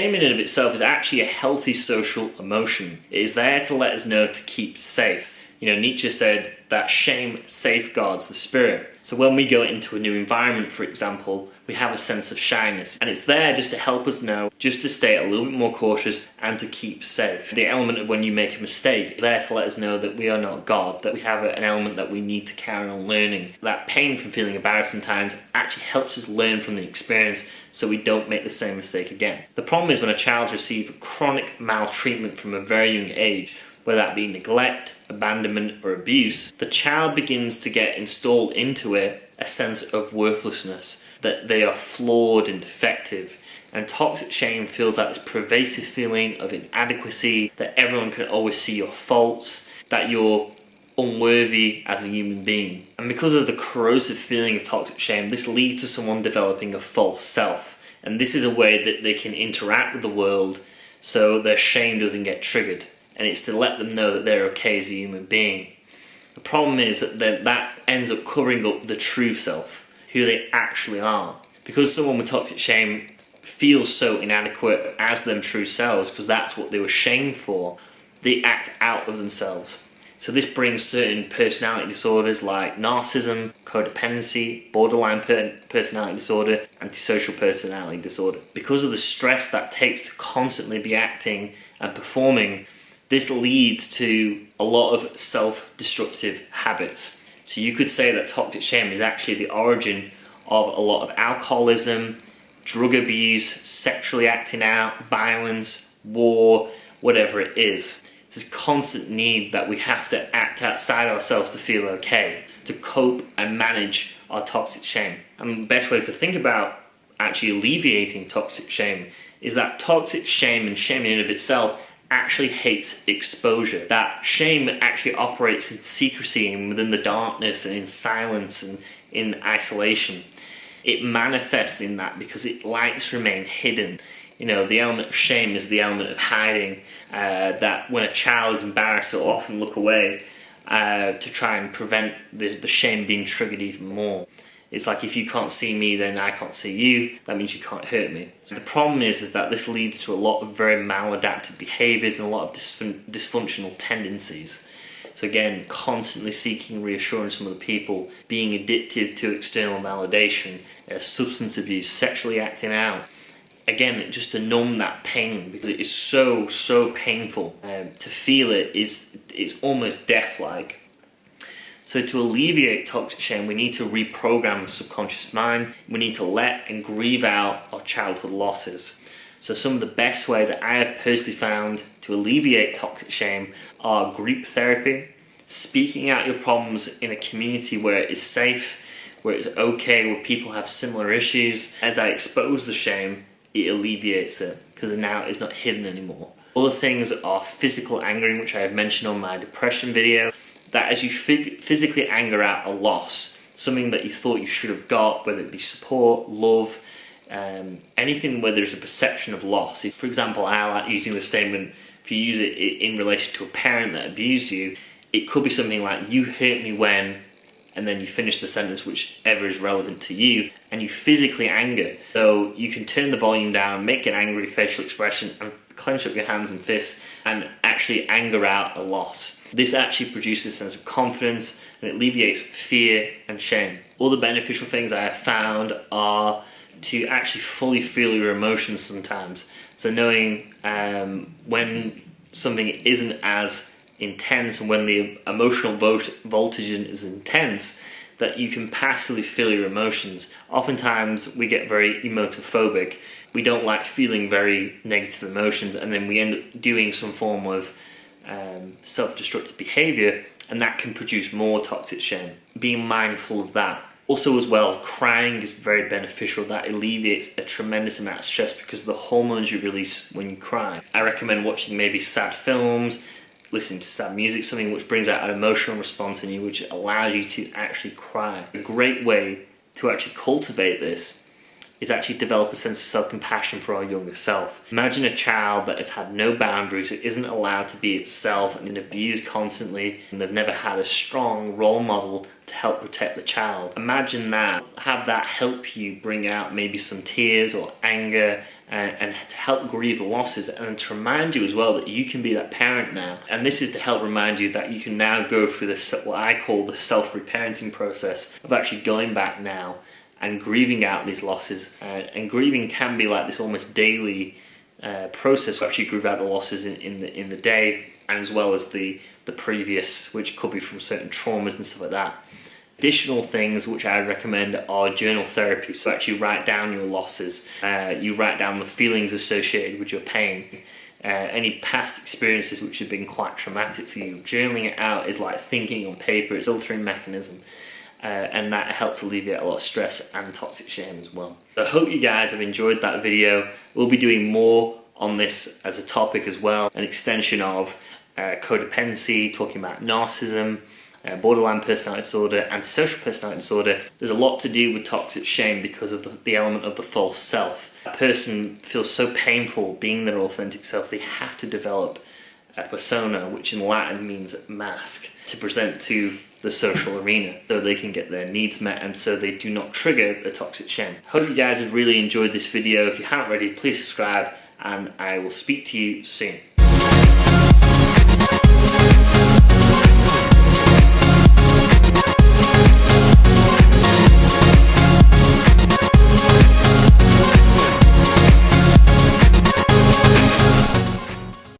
shame in and of itself is actually a healthy social emotion. It is there to let us know to keep safe. You know, Nietzsche said that shame safeguards the spirit. So when we go into a new environment, for example, we have a sense of shyness. And it's there just to help us know, just to stay a little bit more cautious and to keep safe. The element of when you make a mistake is there to let us know that we are not God, that we have an element that we need to carry on learning. That pain from feeling embarrassed sometimes actually helps us learn from the experience so we don't make the same mistake again. The problem is when a child receives chronic maltreatment from a very young age, whether that be neglect, abandonment or abuse, the child begins to get installed into it a sense of worthlessness, that they are flawed and defective. And toxic shame feels like this pervasive feeling of inadequacy, that everyone can always see your faults, that you're unworthy as a human being. And because of the corrosive feeling of toxic shame, this leads to someone developing a false self. And this is a way that they can interact with the world so their shame doesn't get triggered. And it's to let them know that they're okay as a human being. The problem is that that ends up covering up the true self, who they actually are. Because someone with toxic shame feels so inadequate as them true selves, because that's what they were shamed for, they act out of themselves. So this brings certain personality disorders like narcissism, codependency, borderline personality disorder, antisocial personality disorder. Because of the stress that takes to constantly be acting and performing, this leads to a lot of self-destructive habits. So you could say that toxic shame is actually the origin of a lot of alcoholism, drug abuse, sexually acting out, violence, war, whatever it is. It's this constant need that we have to act outside ourselves to feel okay, to cope and manage our toxic shame. And the best way to think about actually alleviating toxic shame is that toxic shame and shame in and of itself actually hates exposure. That shame actually operates in secrecy and within the darkness and in silence and in isolation. It manifests in that because it likes to remain hidden. You know, the element of shame is the element of hiding, that when a child is embarrassed, they'll often look away to try and prevent the shame being triggered even more. It's like, if you can't see me, then I can't see you. That means you can't hurt me. So the problem is that this leads to a lot of very maladaptive behaviours and a lot of dysfunctional tendencies. So again, constantly seeking reassurance from other people, being addicted to external validation, substance abuse, sexually acting out. Again, just to numb that pain, because it is so painful. To feel it it's almost death-like. So to alleviate toxic shame, we need to reprogram the subconscious mind. We need to let and grieve out our childhood losses. So some of the best ways that I have personally found to alleviate toxic shame are group therapy, speaking out your problems in a community where it is safe, where it's okay, where people have similar issues. As I expose the shame, it alleviates it, because now it's not hidden anymore. Other things are physical angering, which I have mentioned on my depression video. That as you physically anger out a loss, something that you thought you should have got, whether it be support, love, anything where there's a perception of loss. For example, I like using the statement, if you use it in relation to a parent that abused you, it could be something like, you hurt me when, and then you finish the sentence whichever is relevant to you, and you physically anger. So you can turn the volume down, make an angry facial expression, and clench up your hands and fists, and actually anger out a loss. This actually produces a sense of confidence, and it alleviates fear and shame. All the beneficial things I have found are to actually fully feel your emotions sometimes. So knowing when something isn't as intense and when the emotional voltage is intense, that you can passively feel your emotions. Oftentimes we get very emotophobic. We don't like feeling very negative emotions, and then we end up doing some form of self-destructive behaviour, and that can produce more toxic shame. Being mindful of that. Also as well, crying is very beneficial. That alleviates a tremendous amount of stress because of the hormones you release when you cry. I recommend watching maybe sad films, listening to sad music, something which brings out an emotional response in you, which allows you to actually cry. A great way to actually cultivate this is actually develop a sense of self-compassion for our younger self. Imagine a child that has had no boundaries, that isn't allowed to be itself and abused constantly, and they've never had a strong role model to help protect the child. Imagine that. Have that help you bring out maybe some tears or anger, and to help grieve the losses, and to remind you as well that you can be that parent now. And this is to help remind you that you can now go through this, what I call the self-reparenting process of actually going back now and grieving out these losses. And grieving can be like this almost daily process to actually grieve out the losses in the day, and as well as the previous, which could be from certain traumas and stuff like that. Additional things which I recommend are journal therapy. So actually write down your losses. You write down the feelings associated with your pain. Any past experiences which have been quite traumatic for you. Journaling it out is like thinking on paper. It's a filtering mechanism. And that helps alleviate a lot of stress and toxic shame as well. So I hope you guys have enjoyed that video. We'll be doing more on this as a topic as well. An extension of codependency, talking about narcissism, borderline personality disorder, and social personality disorder. There's a lot to do with toxic shame because of the element of the false self. A person feels so painful being their authentic self, they have to develop a persona, which in Latin means mask, to present to the social arena so they can get their needs met and so they do not trigger the toxic shame. Hope you guys have really enjoyed this video. If you haven't already, please subscribe, and I will speak to you soon.